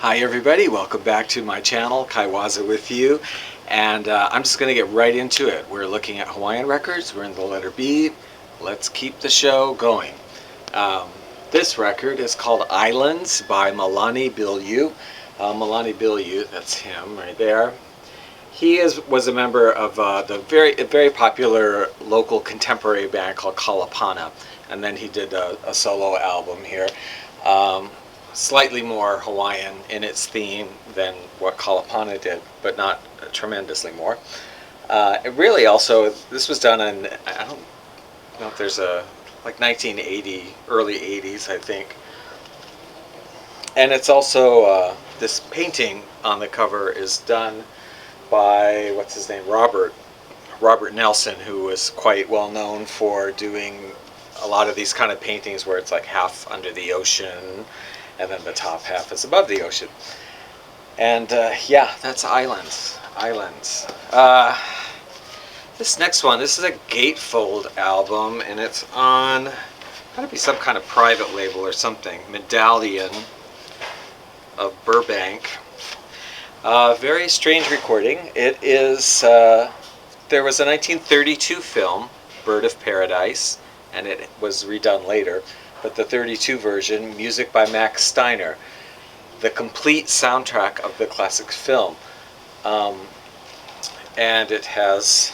Hi everybody, welcome back to my channel, Kaiwaza with you, and I'm just going to get right into it. We're looking at Hawaiian records, we're in the letter B. Let's keep the show going. This record is called Islands by Malani Bilyeu. Malani Bilyeu, that's him right there. He was a member of the very popular local contemporary band called Kalapana, and then he did a solo album here. Slightly more Hawaiian in its theme than what Kalapana did, but not tremendously more. It really also, this was done in, I don't know if there's a, like 1980, early 80s, I think. And it's also, this painting on the cover is done by, what's his name, Robert Nelson, who was quite well known for doing a lot of these kind of paintings where it's like half under the ocean and then the top half is above the ocean. And yeah, that's Islands. This next one, this is a gatefold album, and it's on, gotta be some kind of private label or something, Medallion of Burbank. Very strange recording. It is, there was a 1932 film, Bird of Paradise, and it was redone later. But the 32 version, music by Max Steiner, the complete soundtrack of the classic film. And it has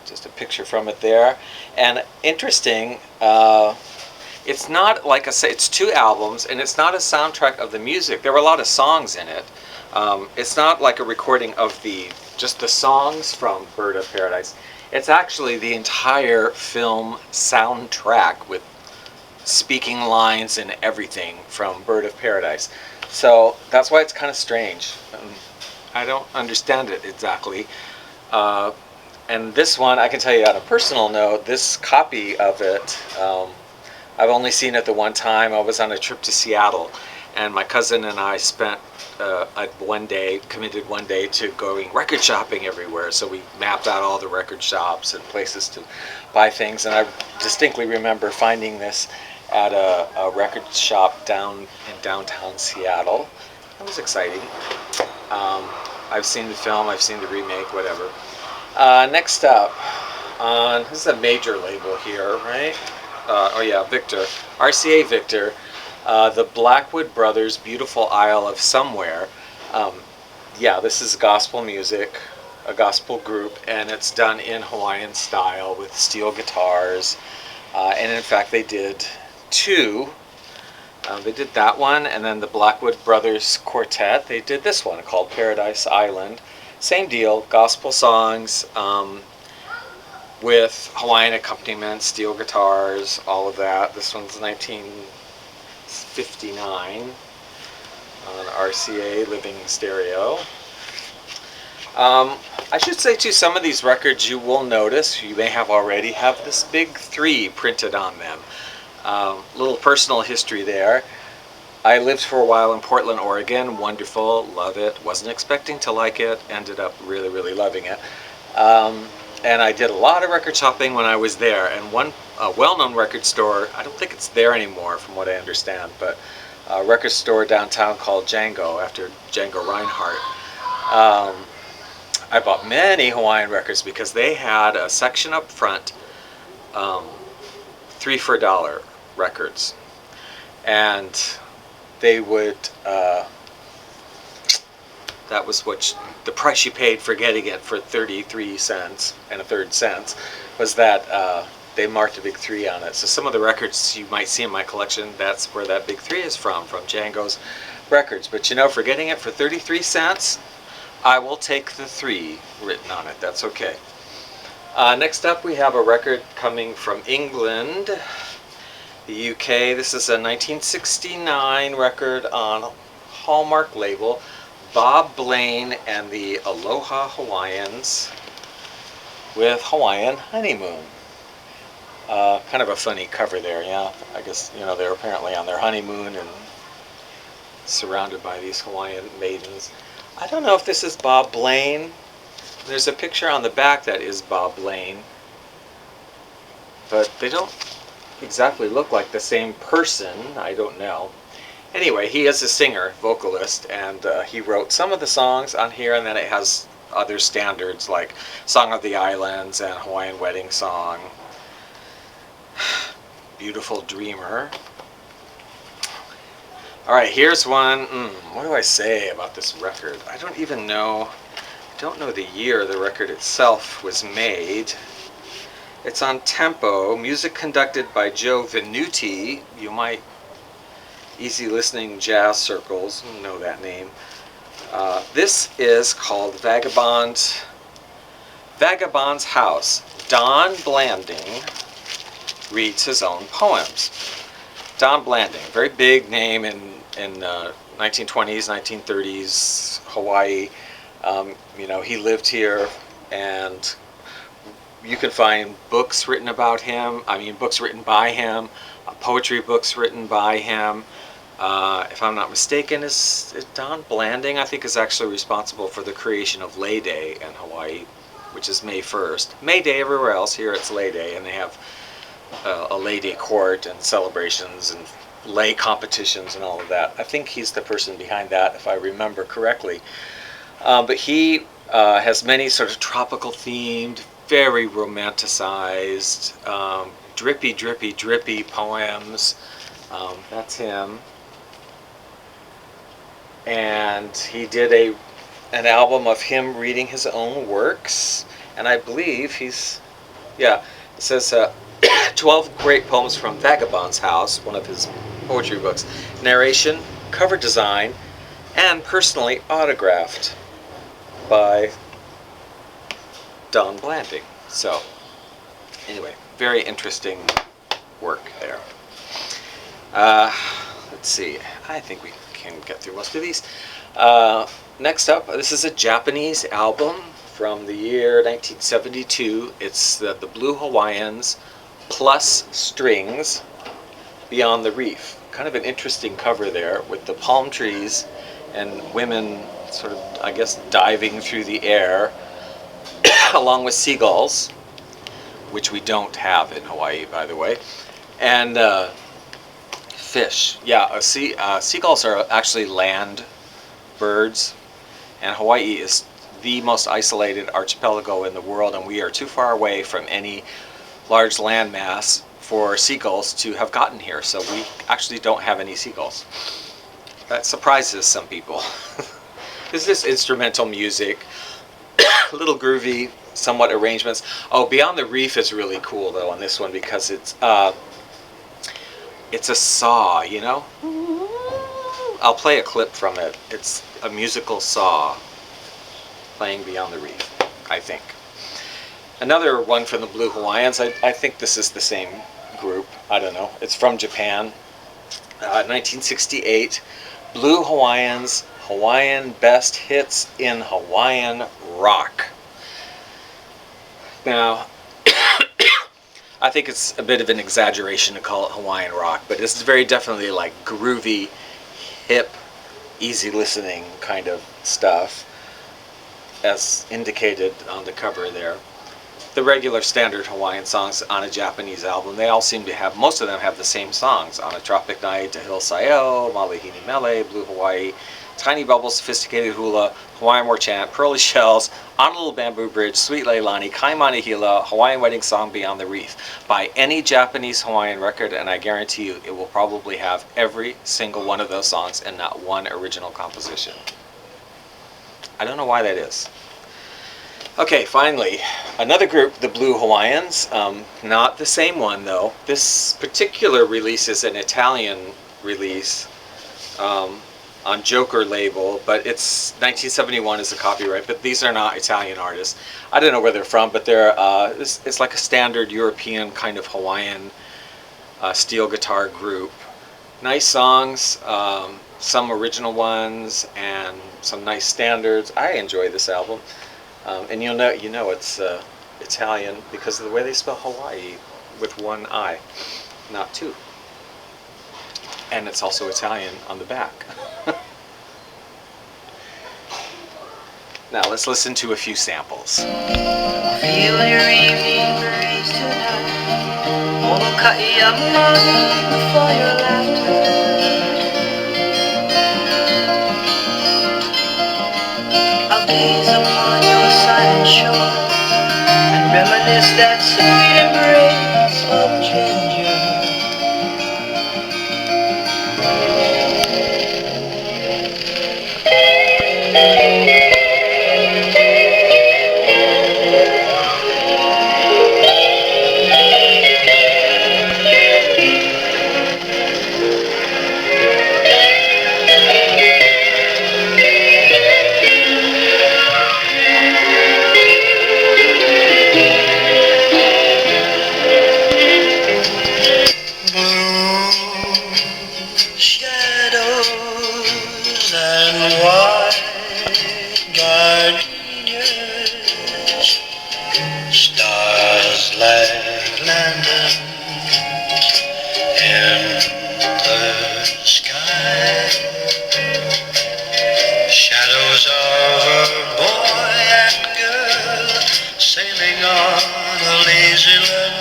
just a picture from it there. And interesting, it's not, like I say, it's two albums, and it's not a soundtrack of the music. There were a lot of songs in it. It's not like a recording of just the songs from Bird of Paradise. It's actually the entire film soundtrack with speaking lines and everything from Bird of Paradise. So that's why it's kind of strange. I don't understand it exactly. And this one, I can tell you on a personal note, this copy of it, I've only seen it the one time. I was on a trip to Seattle, and my cousin and I spent committed one day to going record shopping everywhere. So we mapped out all the record shops and places to buy things, and I distinctly remember finding this at a record shop down in downtown Seattle. That was exciting. I've seen the film, I've seen the remake, whatever. Next up, this is a major label here, right? Oh yeah, Victor, RCA Victor. The Blackwood Brothers' Beautiful Isle of Somewhere. Yeah, this is gospel music, a gospel group, and it's done in Hawaiian style with steel guitars. And in fact, they did two. They did that one, and then the Blackwood Brothers Quartet, they did this one called Paradise Island. Same deal, gospel songs with Hawaiian accompaniment, steel guitars, all of that. This one's 1959 on RCA Living Stereo. I should say too, some of these records you will notice, you may have already, have this big 3 printed on them. Little personal history there. I lived for a while in Portland, Oregon. Wonderful, love it. Wasn't expecting to like it, ended up really loving it. And I did a lot of record shopping when I was there, and one well-known record store, I don't think it's there anymore from what I understand, but a record store downtown called Django, after Django Reinhardt. I bought many Hawaiian records because they had a section up front, 3 for $1 records, and they would, that was the price you paid for getting it for 33 cents and a third cents, was that they marked a big 3 on it. So some of the records you might see in my collection, that's where that big 3 is from Djangos Records. But you know, for getting it for 33 cents, I will take the 3 written on it. That's okay. Next up, we have a record coming from England, the UK. This is a 1969 record on Hallmark label. Bob Blaine and the Aloha Hawaiians with Hawaiian Honeymoon. Kind of a funny cover there, yeah. I guess, you know, they're apparently on their honeymoon and surrounded by these Hawaiian maidens. I don't know if this is Bob Blaine. There's a picture on the back that is Bob Blaine, but they don't exactly look like the same person. I don't know. Anyway, he is a singer, vocalist, and he wrote some of the songs on here, and then it has other standards like Song of the Islands and Hawaiian Wedding Song. Beautiful Dreamer. Alright, here's one. What do I say about this record? I don't even know. I don't know the year the record itself was made. It's on tempo. Music conducted by Joe Venuti. You might, easy listening jazz circles, know that name. This is called Vagabonds House. Don Blanding reads his own poems. Don Blanding, very big name in 1920s, 1930s Hawaii. You know, he lived here, and you can find books written about him. I mean, books written by him, poetry books written by him. If I'm not mistaken, is Don Blanding, I think, is actually responsible for the creation of Lay Day in Hawaii, which is May 1st. May Day everywhere else, here it's Lay Day, and they have a Lay Day court and celebrations and lay competitions and all of that. I think he's the person behind that, if I remember correctly. But he has many sort of tropical themed, very romanticized, drippy, drippy, drippy poems. That's him. And he did an album of him reading his own works, and I believe it says 12 great poems from Vagabonds House, one of his poetry books. Narration, cover design, and personally autographed by Don Blanding. So, anyway, very interesting work there. Let's see, I think we can get through most of these. Next up, this is a Japanese album from the year 1972. It's the Blue Hawaiians plus strings, Beyond the Reef. Kind of an interesting cover there with the palm trees and women sort of, I guess, diving through the air along with seagulls, which we don't have in Hawaii, by the way, and fish. Yeah, seagulls are actually land birds, and Hawaii is the most isolated archipelago in the world, and we are too far away from any large landmass for seagulls to have gotten here, so we actually don't have any seagulls. That surprises some people. This is instrumental music, little groovy, somewhat arrangements. Oh, Beyond the Reef is really cool though on this one, because it's a saw, you know? I'll play a clip from it. It's a musical saw playing Beyond the Reef, I think. Another one from the Blue Hawaiians, I think this is the same group, I don't know. It's from Japan, 1968. Blue Hawaiians, Hawaiian Best Hits in Hawaiian Rock. Now, I think it's a bit of an exaggeration to call it Hawaiian rock, but it's very definitely like groovy, hip, easy listening kind of stuff, as indicated on the cover there. The regular standard Hawaiian songs on a Japanese album, they all seem to have, most of them have the same songs. On a Tropic Night, Tahil Sayo, Malihini Mele, Blue Hawaii, Tiny Bubbles, Sophisticated Hula, Hawaiian War Chant, Pearly Shells, On a Little Bamboo Bridge, Sweet Leilani, Kaimana Hila, Hawaiian Wedding Song, Beyond the Reef. Buy any Japanese Hawaiian record, and I guarantee you it will probably have every single one of those songs and not one original composition. I don't know why that is. Okay, finally, another group, the Blue Hawaiians. Not the same one, though. This particular release is an Italian release on Joker label, but it's 1971 is the copyright, but these are not Italian artists. I don't know where they're from, but they're it's like a standard European kind of Hawaiian steel guitar group. Nice songs, some original ones, and some nice standards. I enjoy this album. And you know it's Italian because of the way they spell Hawaii with one I, not two. And it's also Italian on the back. Now let's listen to a few samples. Feel your evening breeze tonight. Olokai amani for your laughter. gaze upon your silent shore and reminisce that sweet embrace of ginger. Shadows and white gardenias, stars like lanterns in the sky, shadows of a boy and girl sailing on a lazy lagoon.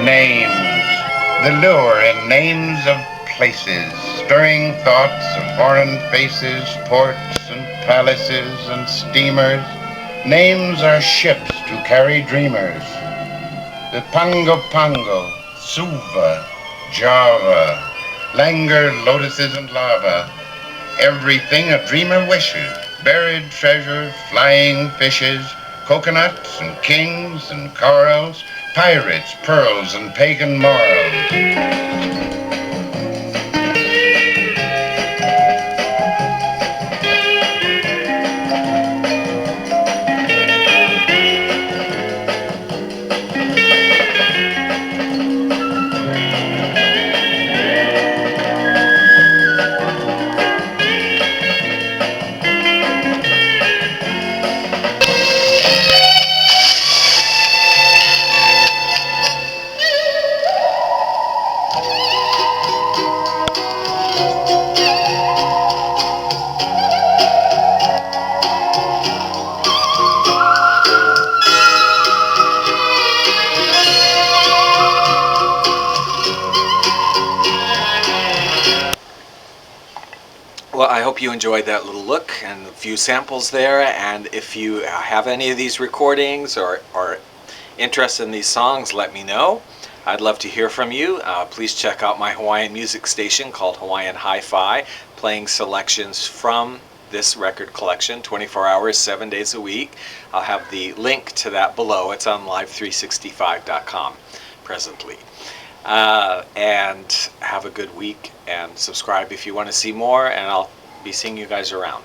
Names, the lure in names of places, stirring thoughts of foreign faces, ports and palaces and steamers. Names are ships to carry dreamers. The Pango Pango, Suva, Java, languor, lotuses and lava. Everything a dreamer wishes, buried treasure, flying fishes, coconuts and kings and corals, pirates, pearls, and pagan morals. Well, I hope you enjoyed that little look and a few samples there. And if you have any of these recordings or are interested in these songs, let me know. I'd love to hear from you. Please check out my Hawaiian music station called Hawaiian Hi-Fi, playing selections from this record collection, 24 hours, 7 days a week. I'll have the link to that below. It's on live365.com presently. And have a good week, and subscribe if you want to see more, and I'll be seeing you guys around.